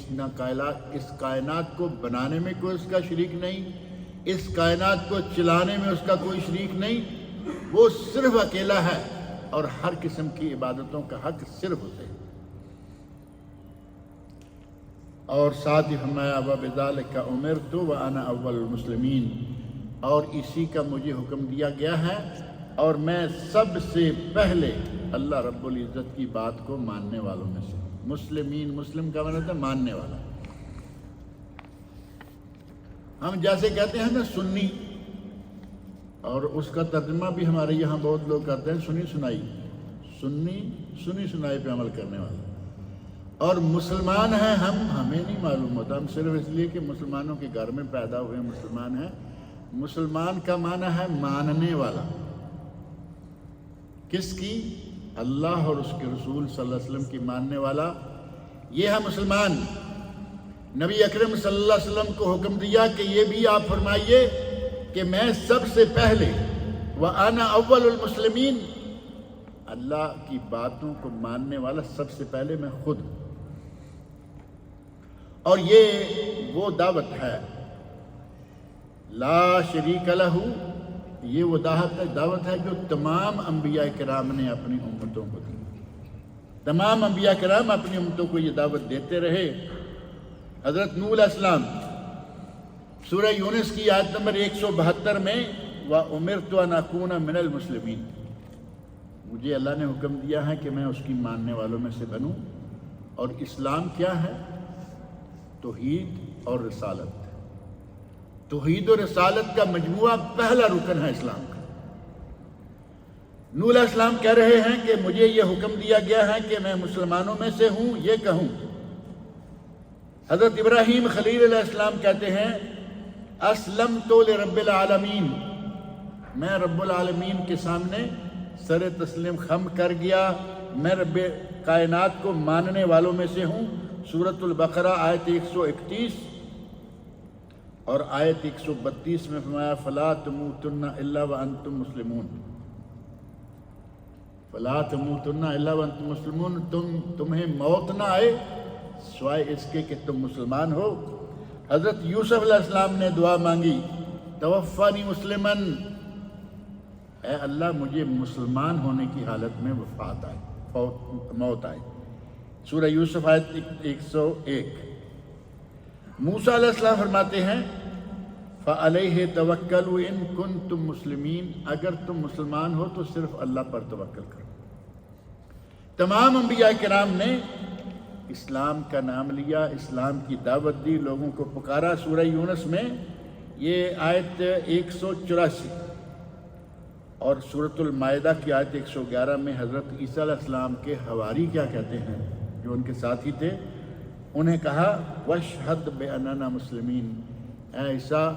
اس کائنات کو بنانے میں کوئی اس کا شریک نہیں، اس کائنات کو چلانے میں اس کا کوئی شریک نہیں، وہ صرف اکیلا ہے، اور ہر قسم کی عبادتوں کا حق صرف اسے۔ اور ساتھ ہی فرمایا وَبِذَلِكَ أُمِرْتُ وَأَنَا أَوَّلُ الْمُسْلِمِينَ، اور اسی کا مجھے حکم دیا گیا ہے، اور میں سب سے پہلے اللہ رب العزت کی بات کو ماننے والوں میں سے، مسلمین، مسلم کا مطلب ہے ماننے والا۔ ہم جیسے کہتے ہیں نا سنی، اور اس کا ترجمہ بھی ہمارے یہاں بہت لوگ کرتے ہیں سنی سنائی، سنی سنائی پہ عمل کرنے والا. اور مسلمان ہیں ہمیں نہیں معلوم ہوتا، ہم صرف اس لیے کہ مسلمانوں کے گھر میں پیدا ہوئے مسلمان ہیں. مسلمان کا معنی ہے ماننے والا. کس کی؟ اللہ اور اس کے رسول صلی اللہ علیہ وسلم کی ماننے والا، یہ ہے مسلمان. نبی اکرم صلی اللہ علیہ وسلم کو حکم دیا کہ یہ بھی آپ فرمائیے کہ میں سب سے پہلے وَأَنَا أَوَّلُ الْمُسْلِمِينَ، اللہ کی باتوں کو ماننے والا سب سے پہلے میں خود ہوں. اور یہ وہ دعوت ہے لا شریک لہ، یہ وہ دعوت ہے جو تمام انبیاء کرام نے اپنی امتوں کو دی. تمام انبیاء کرام اپنی امتوں کو یہ دعوت دیتے رہے. حضرت نوح علیہ السلام سورہ یونس کی آیت نمبر 172 میں وَأُمِرْتُ أَنْ أَكُونَ مِنَ الْمُسْلِمِينَ، مجھے اللہ نے حکم دیا ہے کہ میں اس کی ماننے والوں میں سے بنوں. اور اسلام کیا ہے؟ توحید اور رسالت. توحید اور رسالت کا مجموعہ پہلا رکن ہے اسلام کا. نوح علیہ السلام کہہ رہے ہیں کہ مجھے یہ حکم دیا گیا ہے کہ میں مسلمانوں میں سے ہوں، یہ کہوں. حضرت ابراہیم خلیل علیہ السلام کہتے ہیں اسلمت لرب العالمین، میں رب العالمین کے سامنے سر تسلیم خم کر گیا، میں رب کائنات کو ماننے والوں میں سے ہوں. سورۃ البقرہ آیت 131 اور آیت 132 میں فرمایا فَلَا تَمُوتُنَّ إِلَّا وَأَنْتُمْ مُسْلِمُونَ، فَلَا تَمُوتُنَّ إِلَّا وَأَنْتُمْ مُسْلِمُونَ، تمہیں موت نہ آئے سوائے اس کے کہ تم مسلمان ہو. حضرت یوسف علیہ السلام نے دعا مانگی توفانی مسلمن، اے اللہ مجھے مسلمان ہونے کی حالت میں وفات آئے، موت آئے. سورہ یوسف آیت 101. موسیٰ علیہ السلام فرماتے ہیں فَعَلَيْهِ تَوَكَّلُوا إِن كُنتُم مُسْلِمِينَ، اگر تم مسلمان ہو تو صرف اللہ پر توکل کرو. تمام انبیاء کرام نے اسلام کا نام لیا، اسلام کی دعوت دی، لوگوں کو پکارا. سورہ یونس میں یہ آیت 184 اور سورۃ المائدہ کی آیت 111 میں حضرت عیسیٰ علیہ السلام کے حواری کیا کہتے ہیں جو ان کے ساتھی تھے، انہیں کہا وَاشْهَدْ بِأَنَّنَا مُسْلِمِينَ، اے عیسیٰ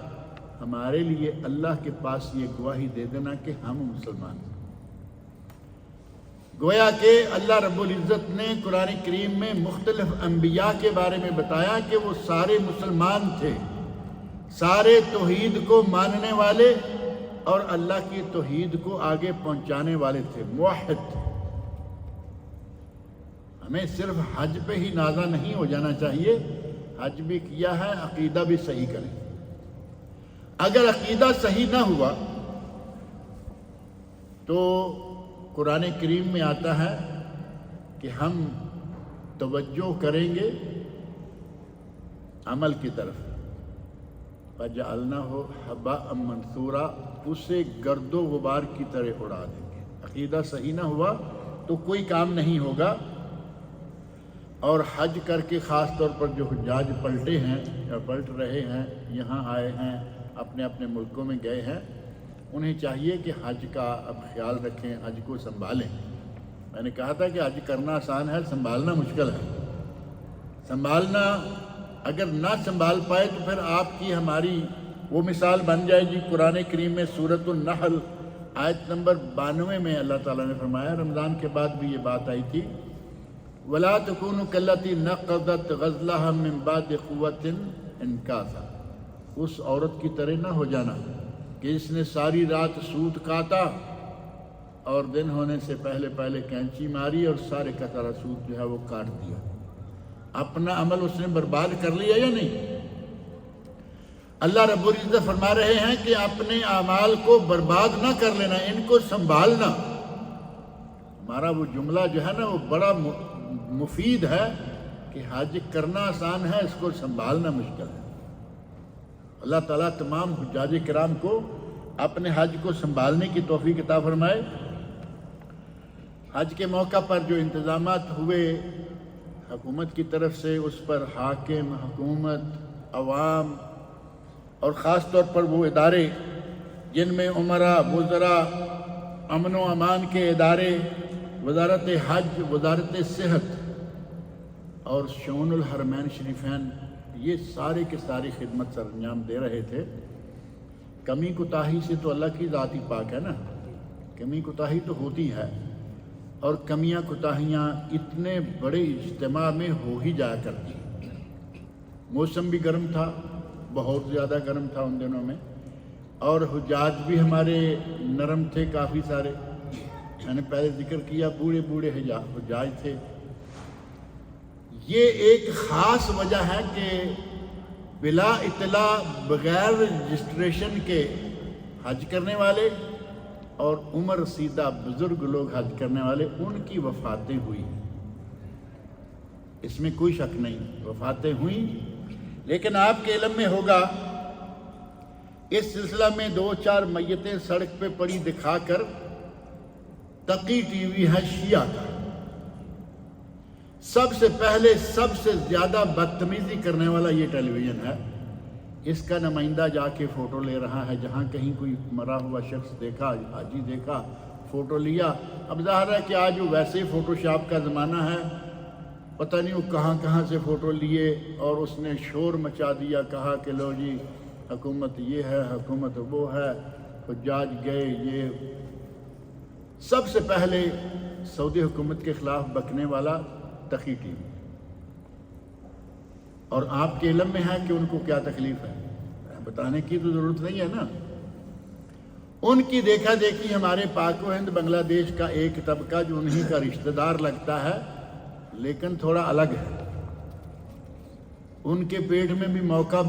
ہمارے لیے اللہ کے پاس یہ گواہی دے دینا کہ ہم مسلمان ہیں. گویا کہ اللہ رب العزت نے قرآن کریم میں مختلف انبیاء کے بارے میں بتایا کہ وہ سارے مسلمان تھے، سارے توحید کو ماننے والے اور اللہ کی توحید کو آگے پہنچانے والے تھے، موحد تھے. ہمیں صرف حج پہ ہی نازا نہیں ہو جانا چاہیے، حج بھی کیا ہے، عقیدہ بھی صحیح کریں. اگر عقیدہ صحیح نہ ہوا تو قرآن کریم میں آتا ہے کہ ہم توجہ کریں گے عمل کی طرف، فَجَعَلْنَاهُ حَبَاءً مَنْثُورًا، اسے گرد و غبار کی طرح اڑا دیں گے. عقیدہ صحیح نہ ہوا تو کوئی کام نہیں ہوگا. اور حج کر کے خاص طور پر جو حجاج پلٹے ہیں یا پلٹ رہے ہیں، یہاں آئے ہیں، اپنے اپنے ملکوں میں گئے ہیں، انہیں چاہیے کہ حج کا اب خیال رکھیں، حج کو سنبھالیں. میں نے کہا تھا کہ حج کرنا آسان ہے، سنبھالنا مشکل ہے. سنبھالنا اگر نہ سنبھال پائے تو پھر آپ کی ہماری وہ مثال بن جائے گی. قرآن کریم میں سورۃ النحل آیت نمبر 92 میں اللہ تعالیٰ نے فرمایا، رمضان کے بعد بھی یہ بات آئی تھی، وَلَا تَكُونُوا كَالَّتِي نَقَضَتْ غَزْلَهَا مِن بَعْدِ قُوَّةٍ أَنْكَاثًا، اس عورت کی طرح نہ ہو جانا کہ اس نے ساری رات سوت کاتا اور دن ہونے سے پہلے پہلے کینچی ماری اور سارے کا سارا سوت جو ہے وہ کاٹ دیا. اپنا عمل اس نے برباد کر لیا یا نہیں؟ اللہ رب العزت فرما رہے ہیں کہ اپنے اعمال کو برباد نہ کر لینا، ان کو سنبھالنا. ہمارا وہ جملہ جو ہے نا وہ بڑا مفید ہے کہ حج کرنا آسان ہے، اس کو سنبھالنا مشکل ہے. اللہ تعالیٰ تمام حجاج کرام کو اپنے حج کو سنبھالنے کی توفیق عطا فرمائے. حج کے موقع پر جو انتظامات ہوئے حکومت کی طرف سے، اس پر حاکم، حکومت، عوام اور خاص طور پر وہ ادارے جن میں عمرہ، وزراء، امن و امان کے ادارے، وزارت حج، وزارت صحت اور شؤون الحرمین شریفین، یہ سارے کے ساری خدمت سر انجام دے رہے تھے۔ کمی کوتاہی سے تو اللہ کی ذات ہی پاک ہے نا، کمی کوتاہی تو ہوتی ہے، اور کمیاں کوتاہیاں اتنے بڑے اجتماع میں ہو ہی جایا کرتی۔ موسم بھی گرم تھا، بہت زیادہ گرم تھا ان دنوں میں، اور حجاج بھی ہمارے نرم تھے کافی سارے، میں نے پہلے ذکر کیا بوڑھے بوڑھے حجاج تھے۔ یہ ایک خاص وجہ ہے کہ بلا اطلاع بغیر رجسٹریشن کے حج کرنے والے اور عمر رسیدہ بزرگ لوگ حج کرنے والے، ان کی وفاتیں ہوئی، اس میں کوئی شک نہیں، وفاتیں ہوئیں۔ لیکن آپ کے علم میں ہوگا اس سلسلہ میں 2-4 میتیں سڑک پہ پڑی دکھا کر تقی ٹی وی ہے شیعہ کا، سب سے پہلے سب سے زیادہ بدتمیزی کرنے والا یہ ٹیلی ویژن ہے۔ اس کا نمائندہ جا کے فوٹو لے رہا ہے، جہاں کہیں کوئی مرا ہوا شخص دیکھا، حاجی دیکھا، فوٹو لیا۔ اب ظاہر ہے کہ آج وہ ویسے ہی فوٹو شاپ کا زمانہ ہے، پتہ نہیں وہ کہاں کہاں سے فوٹو لیے اور اس نے شور مچا دیا، کہا کہ لو جی حکومت یہ ہے، حکومت وہ ہے، حجاج گئے۔ یہ سب سے پہلے سعودی حکومت کے خلاف بکنے والا تقی ٹی وی، اور آپ کے علم میں ہے کہ ان کو کیا تکلیف ہے، بتانے کی تو ضرورت نہیں ہے نا۔ ان کی دیکھا دیکھی ہمارے پاک و ہند بنگلہ دیش کا ایک طبقہ جو انہی کا رشتہ دار لگتا ہے لیکن تھوڑا الگ ہے، ان کے پیٹ میں بھی موقع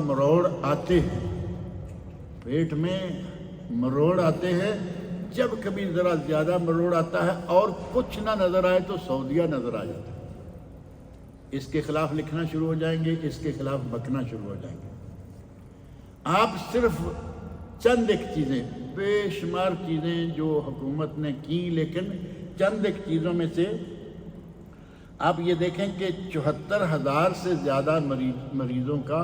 مروڑ آتے ہیں، پیٹ میں مروڑ آتے ہیں۔ جب کبھی ذرا زیادہ مروڑ آتا ہے اور کچھ نہ نظر آئے تو سعودیہ نظر آ جاتا ہے، اس کے خلاف لکھنا شروع ہو جائیں گے، اس کے خلاف بکنا شروع ہو جائیں گے۔ آپ صرف چند ایک چیزیں، بے شمار چیزیں جو حکومت نے کی، لیکن چند ایک چیزوں میں سے آپ یہ دیکھیں کہ 74,000 سے زیادہ مریضوں کا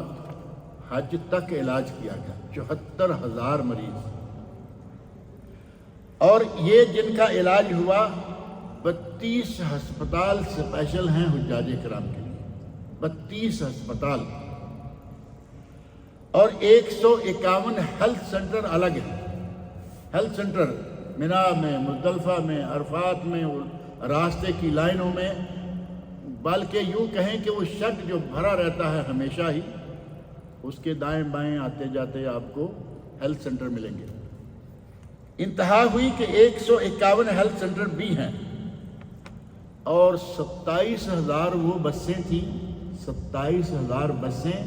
حج تک علاج کیا گیا، 74,000 مریض، اور یہ جن کا علاج ہوا 32 ہسپتال اسپیشل ہیں حجاج کرام کے لیے، 32 ہسپتال، اور 151 ہیلتھ سینٹر الگ ہیں۔ ہیلتھ سینٹر منا میں، مزدلفہ میں، عرفات میں، راستے کی لائنوں میں، بلکہ یوں کہیں کہ وہ شٹ جو بھرا رہتا ہے ہمیشہ ہی، اس کے دائیں بائیں آتے جاتے آپ کو ہیلتھ سینٹر ملیں گے۔ انتہا ہوئی کہ 151 ہیلتھ سینٹر بھی ہیں، اور 27,000 وہ بسیں تھیں، 27,000 بسیں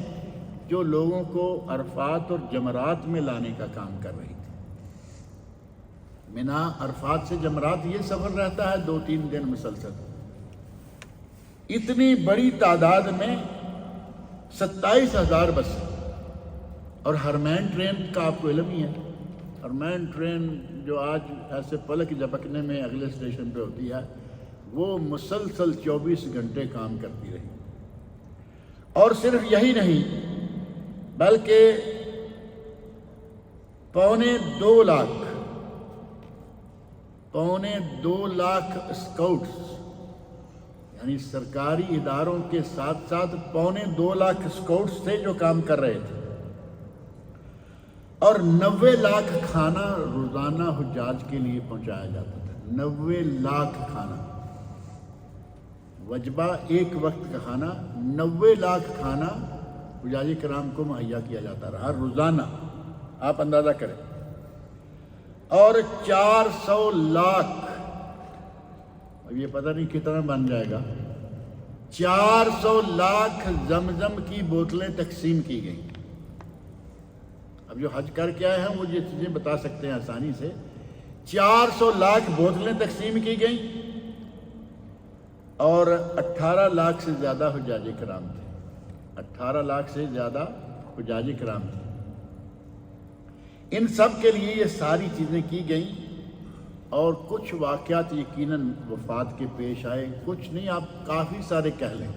جو لوگوں کو عرفات اور جمرات میں لانے کا کام کر رہی تھی۔ منا عرفات سے جمرات یہ سفر رہتا ہے 2-3 دن مسلسل، اتنی بڑی تعداد میں 27,000 بسیں، اور حرمین ٹرین کا آپ کو علم ہی ہے، حرمین ٹرین جو آج ایسے پلک جھپکنے میں اگلے اسٹیشن پہ ہوتی ہے، وہ مسلسل 24 گھنٹے کام کرتی رہی۔ اور صرف یہی نہیں بلکہ 2.25 لاکھ اسکاؤٹس، یعنی سرکاری اداروں کے ساتھ ساتھ 2.25 لاکھ اسکاؤٹس تھے جو کام کر رہے تھے، اور 90 لاکھ کھانا روزانہ حجاج کے لیے پہنچایا جاتا تھا۔ 90 لاکھ کھانا، وجبہ ایک وقت کا کھانا، 90 لاکھ کھانا حجاج کرام کو مہیا کیا جاتا رہا روزانہ، آپ اندازہ کریں۔ اور 400 لاکھ، اب یہ پتہ نہیں کتنا بن جائے گا، 400 لاکھ زمزم کی بوتلیں تقسیم کی گئیں۔ اب جو حج کر کے آئے ہیں وہ یہ چیزیں بتا سکتے ہیں آسانی سے۔ 400 لاکھ بوتلیں تقسیم کی گئیں، اور 18 لاکھ سے زیادہ حجاج کرام تھے، 18 لاکھ سے زیادہ حجاج کرام تھے۔ ان سب کے لیے یہ ساری چیزیں کی گئیں، اور کچھ واقعات یقیناً وفات کے پیش آئے، کچھ نہیں، آپ کافی سارے کہہ لیں،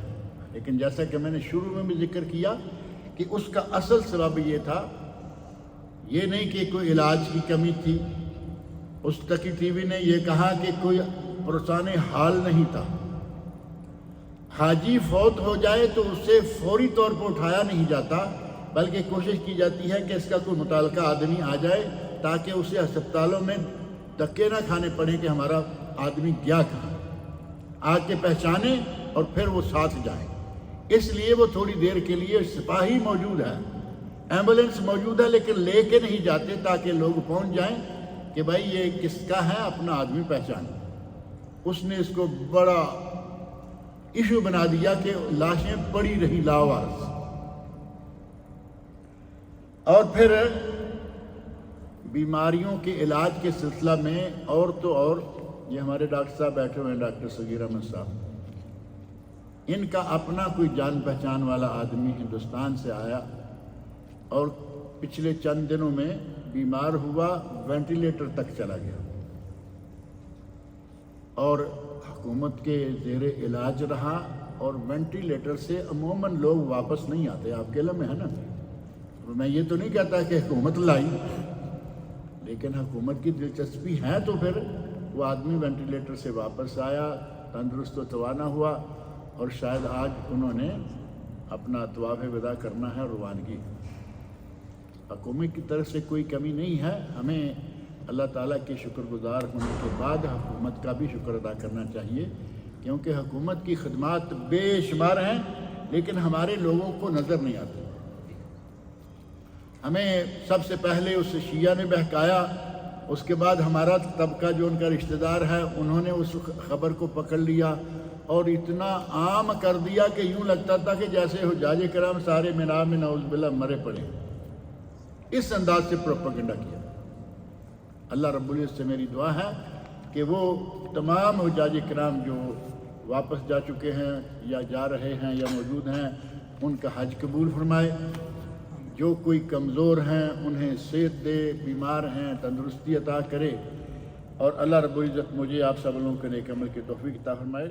لیکن جیسا کہ میں نے شروع میں بھی ذکر کیا کہ اس کا اصل سبب یہ تھا، یہ نہیں کہ کوئی علاج کی کمی تھی، اس تقی ٹی وی نے یہ کہا کہ کوئی پرسان حال نہیں تھا، حاجی فوت ہو جائے تو اسے فوری طور پر اٹھایا نہیں جاتا، بلکہ کوشش کی جاتی ہے کہ اس کا کوئی متعلقہ آدمی آ جائے تاکہ اسے ہسپتالوں میں دھکے نہ کھانے پڑیں کہ ہمارا آدمی گیا کہاں، آ کے پہچانے اور پھر وہ ساتھ جائیں۔ اس لیے وہ تھوڑی دیر کے لیے سپاہی موجود ہے، ایمبولینس موجود ہے، لیکن لے کے نہیں جاتے تاکہ لوگ پہنچ جائیں کہ بھائی یہ کس کا ہے، اپنا آدمی پہچانے۔ اس نے اس کو بڑا ایشو بنا دیا کہ لاشیں پڑی رہی لاواز۔ اور پھر بیماریوں کے علاج کے سلسلہ میں اور تو اور یہ ہمارے ڈاکٹر صاحب بیٹھے ہوئے ہیں، ڈاکٹر صغیر احمد صاحب، ان کا اپنا کوئی جان پہچان والا آدمی ہندوستان سے آیا اور پچھلے چند دنوں میں بیمار ہوا، وینٹیلیٹر تک چلا گیا، اور حکومت کے زیر علاج رہا، اور وینٹیلیٹر سے عموماً لوگ واپس نہیں آتے، آپ کے علم میں ہے نا۔ میں یہ تو نہیں کہتا کہ حکومت لائی، لیکن حکومت کی دلچسپی ہے تو پھر وہ آدمی وینٹیلیٹر سے واپس آیا، تندرست و توانا ہوا، اور شاید آج انہوں نے اپنا طواف وداع کرنا ہے، روانگی۔ حکومت کی طرف سے کوئی کمی نہیں ہے، ہمیں اللہ تعالیٰ کے شکر گزار ہونے کے بعد حکومت کا بھی شکر ادا کرنا چاہیے، کیونکہ حکومت کی خدمات بے شمار ہیں لیکن ہمارے لوگوں کو نظر نہیں آتی۔ ہمیں سب سے پہلے اس شیعہ نے بہکایا، اس کے بعد ہمارا طبقہ جو ان کا رشتہ دار ہے انہوں نے اس خبر کو پکڑ لیا اور اتنا عام کر دیا کہ یوں لگتا تھا کہ جیسے حجاج کرام سارے مینا میں نعوذ باللہ مرے پڑے، اس انداز سے پروپیگنڈا کیا۔ اللہ رب العزت سے میری دعا ہے کہ وہ تمام حجاج کرام جو واپس جا چکے ہیں یا جا رہے ہیں یا موجود ہیں، ان کا حج قبول فرمائے، جو کوئی کمزور ہیں انہیں صحت دے، بیمار ہیں تندرستی عطا کرے، اور اللہ رب العزت مجھے آپ سب لوگوں کے نیک عمل کی توفیق عطا فرمائے۔